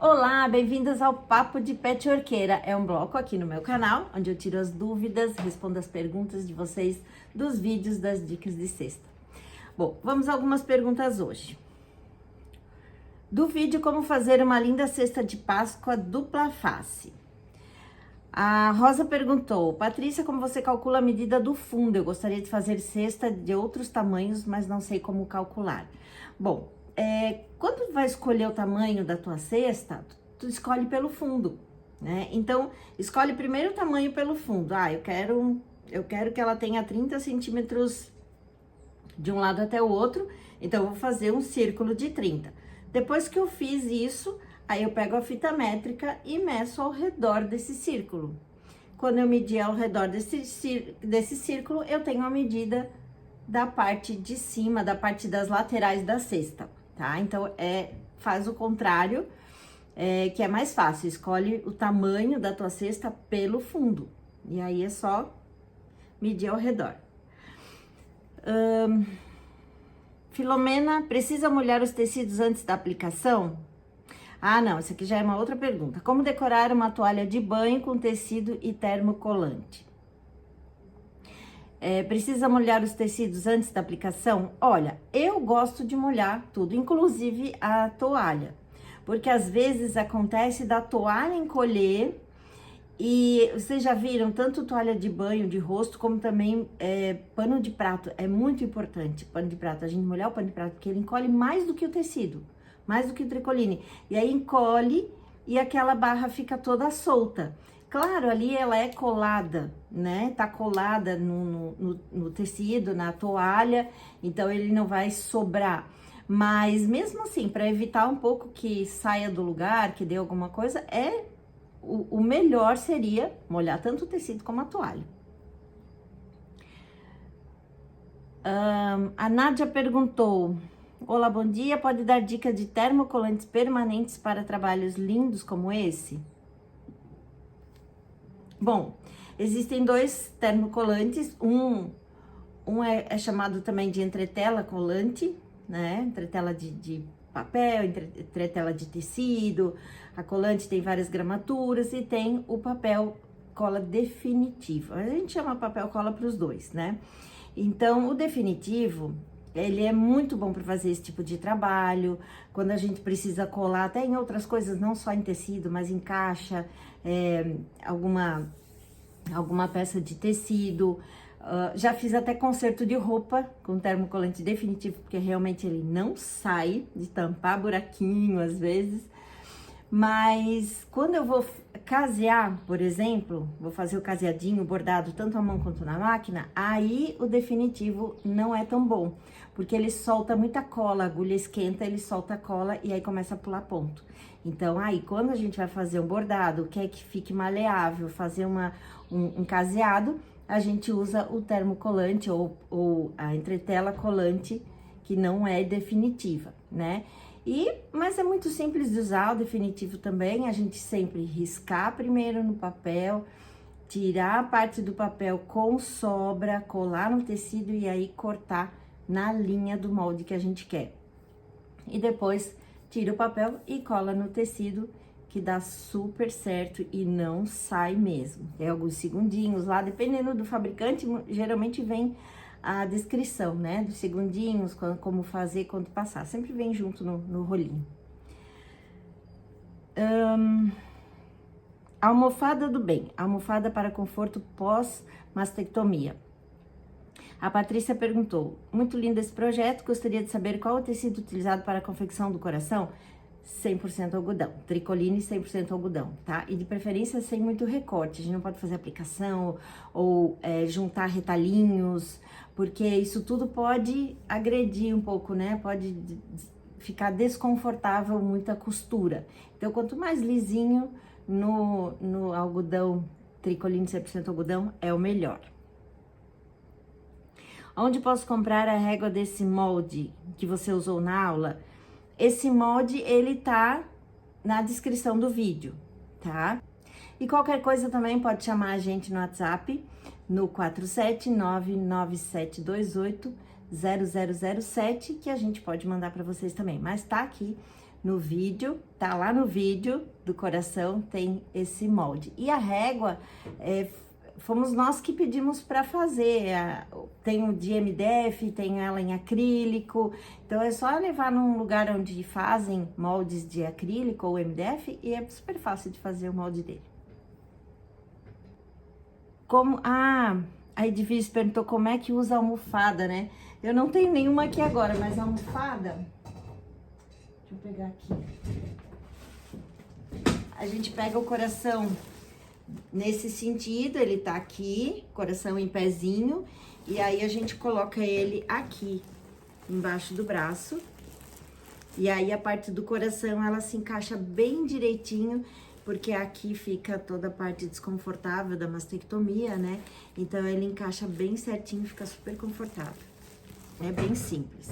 Olá, bem-vindas ao Papo de Patchworkeira. É um bloco aqui no meu canal, onde eu tiro as dúvidas, respondo as perguntas de vocês dos vídeos das dicas de cesta. Bom, vamos a algumas perguntas hoje. Do vídeo como fazer uma linda cesta de Páscoa dupla face. A Rosa perguntou: Patrícia, como você calcula a medida do fundo? Eu gostaria de fazer cesta de outros tamanhos, mas não sei como calcular. Bom, quando vai escolher o tamanho da tua cesta, tu escolhe pelo fundo, né? Então, escolhe primeiro o tamanho pelo fundo. Eu quero que ela tenha 30 centímetros de um lado até o outro, então eu vou fazer um círculo de 30. Depois que eu fiz isso, aí eu pego a fita métrica e meço ao redor desse círculo. Quando eu medir ao redor desse círculo, eu tenho a medida da parte de cima, da parte das laterais da cesta, tá? Então, faz o contrário, que é mais fácil. Escolhe o tamanho da tua cesta pelo fundo. E aí, é só medir ao redor. Filomena, precisa molhar os tecidos antes da aplicação? Ah, não, essa aqui já é uma outra pergunta. Como decorar uma toalha de banho com tecido e termocolante? Precisa molhar os tecidos antes da aplicação? Olha, eu gosto de molhar tudo, inclusive a toalha. Porque às vezes acontece da toalha encolher e vocês já viram tanto toalha de banho, de rosto, como também pano de prato. É muito importante pano de prato, a gente molhar o pano de prato, porque ele encolhe mais do que o tecido, mais do que o tricoline. E aí encolhe e aquela barra fica toda solta. Claro, ali ela é colada, né? Tá colada no tecido, na toalha, então ele não vai sobrar. Mas mesmo assim, para evitar um pouco que saia do lugar, que dê alguma coisa, o melhor seria molhar tanto o tecido como a toalha. A Nádia perguntou: olá, bom dia, pode dar dicas de termocolantes permanentes para trabalhos lindos como esse? Bom, existem dois termocolantes, um é chamado também de entretela colante, né? Entretela de papel, entretela de tecido. A colante tem várias gramaturas e tem o papel cola definitivo. A gente chama papel cola para os dois, né? Então, o definitivo, ele é muito bom para fazer esse tipo de trabalho, quando a gente precisa colar até em outras coisas, não só em tecido, mas em caixa, alguma peça de tecido. Já fiz até conserto de roupa com termocolante definitivo, porque realmente ele não sai de tampar buraquinho às vezes. Mas quando eu vou casear, por exemplo, vou fazer o caseadinho, bordado tanto à mão quanto na máquina, aí o definitivo não é tão bom, porque ele solta muita cola, a agulha esquenta, ele solta a cola e aí começa a pular ponto. Então, aí quando a gente vai fazer um bordado, quer que fique maleável, fazer um caseado, a gente usa o termocolante ou a entretela colante, que não é definitiva, né? Mas é muito simples de usar o definitivo também, a gente sempre riscar primeiro no papel, tirar a parte do papel com sobra, colar no tecido e aí cortar na linha do molde que a gente quer. E depois tira o papel e cola no tecido, que dá super certo e não sai mesmo. Tem alguns segundinhos lá, dependendo do fabricante, geralmente vem a descrição, né, dos segundinhos, como fazer, quando passar, sempre vem junto no rolinho. Almofada do bem, almofada para conforto pós-mastectomia. A Patrícia perguntou: muito lindo esse projeto, gostaria de saber qual o tecido utilizado para a confecção do coração? 100% algodão, tricoline 100% algodão, tá? E de preferência sem muito recorte, a gente não pode fazer aplicação ou juntar retalhinhos, porque isso tudo pode agredir um pouco, né? Pode ficar desconfortável muita costura. Então, quanto mais lisinho no algodão, tricoline 100% algodão, é o melhor. Onde posso comprar a régua desse molde que você usou na aula? Esse molde, ele tá na descrição do vídeo, tá? E qualquer coisa também pode chamar a gente no WhatsApp, no 47997280007, que a gente pode mandar para vocês também. Mas tá aqui no vídeo, tá lá no vídeo do coração, tem esse molde. E a régua, fomos nós que pedimos para fazer, tem o de MDF, tem ela em acrílico, então é só levar num lugar onde fazem moldes de acrílico ou MDF e é super fácil de fazer o molde dele. A Edviges perguntou como é que usa a almofada, né? Eu não tenho nenhuma aqui agora, mas a almofada... Deixa eu pegar aqui. A gente pega o coração nesse sentido, ele tá aqui, coração em pezinho, e aí a gente coloca ele aqui, embaixo do braço. E aí a parte do coração, ela se encaixa bem direitinho, porque aqui fica toda a parte desconfortável da mastectomia, né? Então, ele encaixa bem certinho, fica super confortável. É bem simples.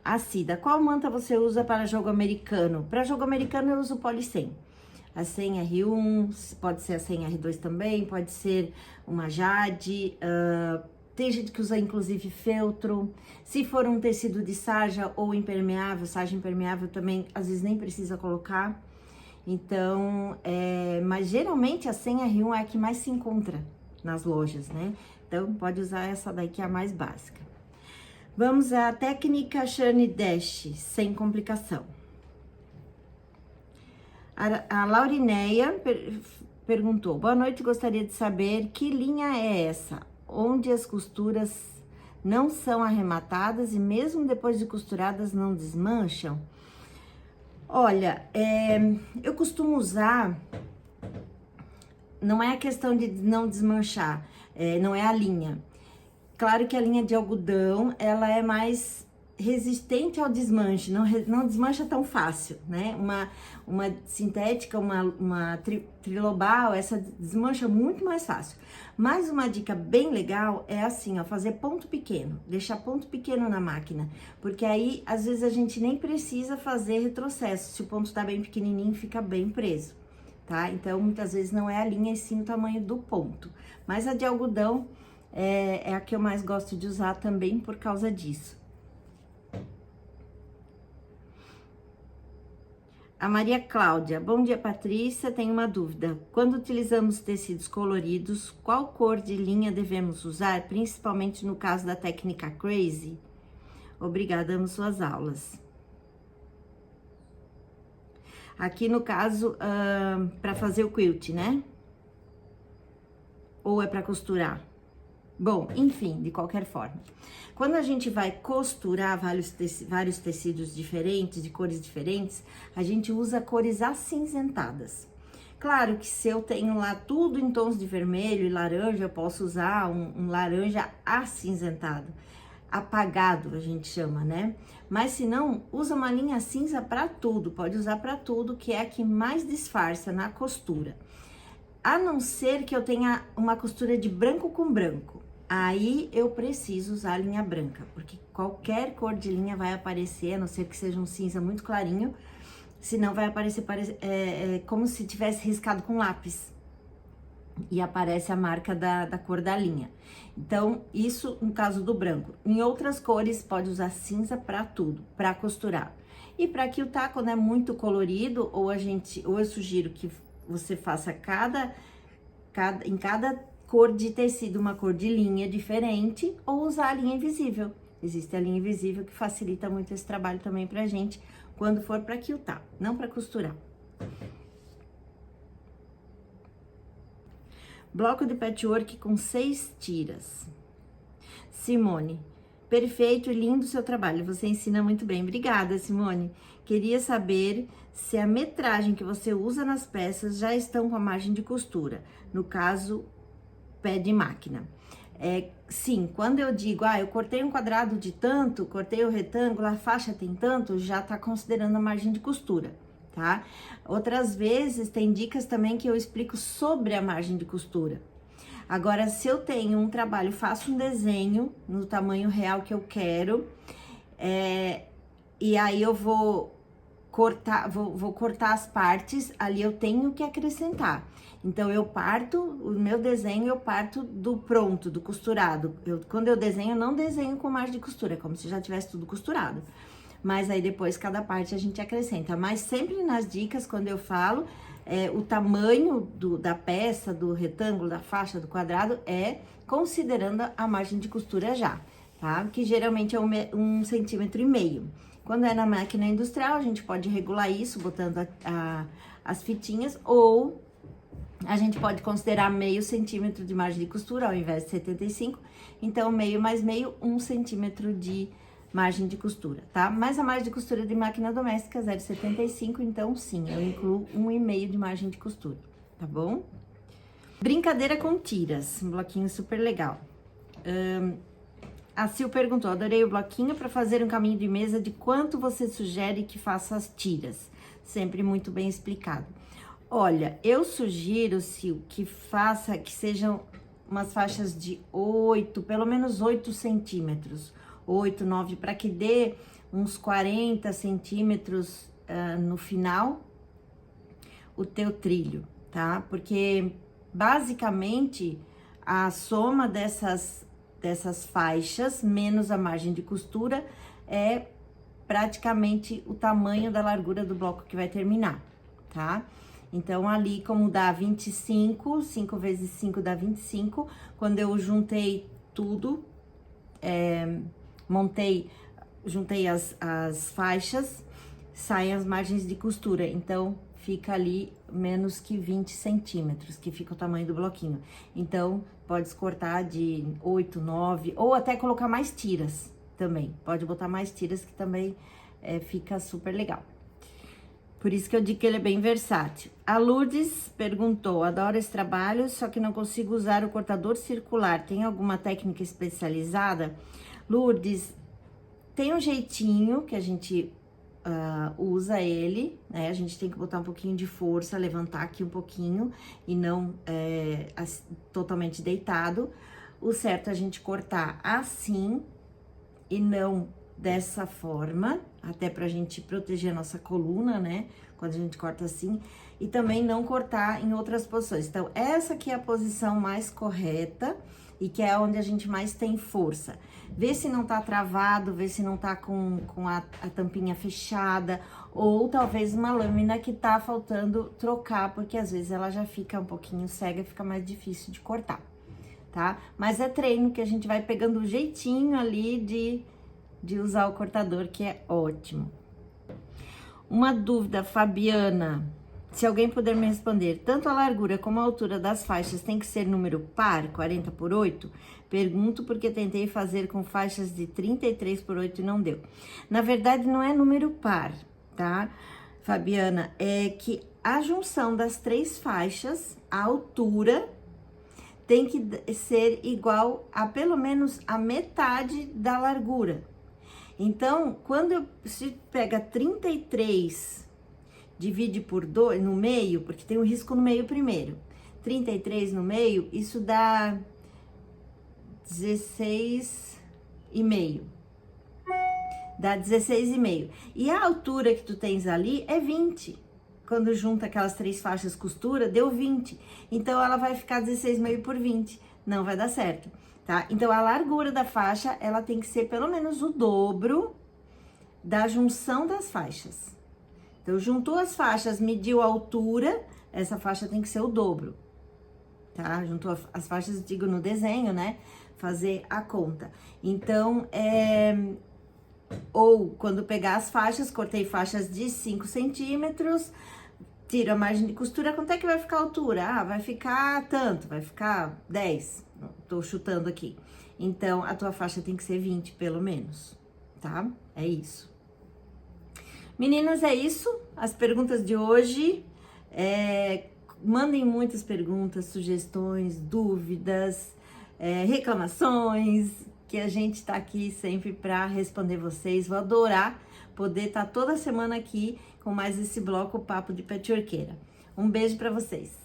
A Cida, qual manta você usa para jogo americano? Para jogo americano, eu uso Poli 100. A 100 R1, pode ser a 100 R2 também, pode ser uma Jade, tem gente que usa inclusive feltro. Se for um tecido de sarja ou impermeável, sarja impermeável também, às vezes nem precisa colocar. Então, mas geralmente a 100 R1 é a que mais se encontra nas lojas, né? Então, pode usar essa daí que é a mais básica. Vamos à técnica Shirley Dash, sem complicação. A Laurineia perguntou, boa noite, gostaria de saber que linha é essa, onde as costuras não são arrematadas e mesmo depois de costuradas não desmancham? Olha, eu costumo usar, não é a questão de não desmanchar, não é a linha. Claro que a linha de algodão, ela é mais resistente ao desmanche, não desmancha tão fácil, né? Uma sintética, uma trilobal, essa desmancha muito mais fácil. Mas uma dica bem legal é assim, ó, fazer ponto pequeno, deixar ponto pequeno na máquina, porque aí, às vezes, a gente nem precisa fazer retrocesso, se o ponto tá bem pequenininho, fica bem preso, tá? Então, muitas vezes não é a linha, e sim o tamanho do ponto. Mas a de algodão é a que eu mais gosto de usar também por causa disso. A Maria Cláudia, bom dia, Patrícia, tenho uma dúvida. Quando utilizamos tecidos coloridos, qual cor de linha devemos usar, principalmente no caso da técnica Crazy? Obrigada, amo suas aulas. Aqui no caso, para fazer o quilt, né? Ou é para costurar? Bom, enfim, de qualquer forma. Quando a gente vai costurar vários tecidos diferentes, de cores diferentes, a gente usa cores acinzentadas. Claro que se eu tenho lá tudo em tons de vermelho e laranja, eu posso usar um laranja acinzentado, apagado, a gente chama, né? Mas se não, usa uma linha cinza para tudo, pode usar para tudo, que é a que mais disfarça na costura. A não ser que eu tenha uma costura de branco com branco. Aí eu preciso usar a linha branca, porque qualquer cor de linha vai aparecer, a não ser que seja um cinza muito clarinho, senão vai aparecer como se tivesse riscado com lápis. E aparece a marca da cor da linha. Então, isso no caso do branco. Em outras cores, pode usar cinza para tudo, para costurar. E para quiltar, quando é muito colorido, ou eu sugiro que você faça em cada cor de tecido, uma cor de linha diferente, ou usar a linha invisível. Existe a linha invisível que facilita muito esse trabalho também pra gente, quando for pra quiltar, não pra costurar. Bloco de patchwork com 6 tiras. Simone, perfeito e lindo seu trabalho, você ensina muito bem. Obrigada, Simone. Queria saber se a metragem que você usa nas peças já estão com a margem de costura. No caso, pé de máquina. Sim, quando eu digo, eu cortei um quadrado de tanto, cortei o retângulo, a faixa tem tanto, já tá considerando a margem de costura, tá? Outras vezes, tem dicas também que eu explico sobre a margem de costura. Agora, se eu tenho um trabalho, faço um desenho no tamanho real que eu quero, e aí eu vou cortar, vou cortar as partes, ali eu tenho que acrescentar. Então, eu parto, o meu desenho eu parto do pronto, do costurado. Quando eu desenho, eu não desenho com margem de costura, é como se já tivesse tudo costurado. Mas aí depois, cada parte a gente acrescenta. Mas sempre nas dicas, quando eu falo, o tamanho da peça, do retângulo, da faixa, do quadrado, considerando a margem de costura já, tá? Que geralmente é 1,5 centímetros. Quando é na máquina industrial, a gente pode regular isso, botando as fitinhas, ou a gente pode considerar meio centímetro de margem de costura, ao invés de 75. Então, meio mais meio, 1 centímetro de margem de costura, tá? Mas a margem de costura de máquina doméstica é 0,75, então sim, eu incluo 1,5 de margem de costura, tá bom? Brincadeira com tiras, um bloquinho super legal. A Sil perguntou, adorei o bloquinho para fazer um caminho de mesa, de quanto você sugere que faça as tiras? Sempre muito bem explicado. Olha, eu sugiro, Sil, que sejam umas faixas de 8, pelo menos 8 centímetros. 8, 9, para que dê uns 40 centímetros no final o teu trilho, tá? Porque, basicamente, a soma dessas faixas, menos a margem de costura, é praticamente o tamanho da largura do bloco que vai terminar, tá? Então, ali, como dá 25, 5 vezes 5 dá 25, quando eu juntei tudo, juntei as faixas, saem as margens de costura, então, fica ali menos que 20 centímetros, que fica o tamanho do bloquinho. Então, pode cortar de 8, 9, ou até colocar mais tiras também. Pode botar mais tiras, que também fica super legal. Por isso que eu digo que ele é bem versátil. A Lourdes perguntou, adoro esse trabalho, só que não consigo usar o cortador circular. Tem alguma técnica especializada? Lourdes, tem um jeitinho que a gente usa ele, né? A gente tem que botar um pouquinho de força, levantar aqui um pouquinho e não totalmente deitado. O certo é a gente cortar assim e não dessa forma, até pra gente proteger a nossa coluna, né? Quando a gente corta assim, e também não cortar em outras posições. Então, essa aqui é a posição mais correta e que é onde a gente mais tem força. Vê se não tá travado, vê se não tá com a tampinha fechada, ou talvez uma lâmina que tá faltando trocar, porque às vezes ela já fica um pouquinho cega e fica mais difícil de cortar, tá? Mas é treino que a gente vai pegando o jeitinho ali de usar o cortador, que é ótimo. Uma dúvida, Fabiana, se alguém puder me responder, tanto a largura como a altura das faixas tem que ser número par, 40 por 8? Pergunto porque tentei fazer com faixas de 33 por 8 e não deu. Na verdade, não é número par, tá? Fabiana, é que a junção das 3 faixas, a altura, tem que ser igual a pelo menos a metade da largura. Então, quando se pega 33, divide por 2 no meio, porque tem um risco no meio primeiro. 33 no meio, isso dá 16,5. Dá 16,5. E a altura que tu tens ali é 20. Quando junta aquelas 3 faixas costura, deu 20. Então, ela vai ficar 16,5 por 20. Não vai dar certo. Tá? Então, a largura da faixa, ela tem que ser pelo menos o dobro da junção das faixas. Então, juntou as faixas, mediu a altura, essa faixa tem que ser o dobro, tá? Juntou as faixas, digo, no desenho, né? Fazer a conta. Então, ou quando pegar as faixas, cortei faixas de 5 centímetros, tiro a margem de costura, quanto é que vai ficar a altura? Ah, vai ficar tanto, vai ficar 10. Tô chutando aqui. Então, a tua faixa tem que ser 20, pelo menos, tá? É isso. Meninas, é isso. As perguntas de hoje. Mandem muitas perguntas, sugestões, dúvidas, reclamações, que a gente tá aqui sempre para responder vocês. Vou adorar poder estar toda semana aqui com mais esse bloco Papo de Patchworkeira. Um beijo para vocês.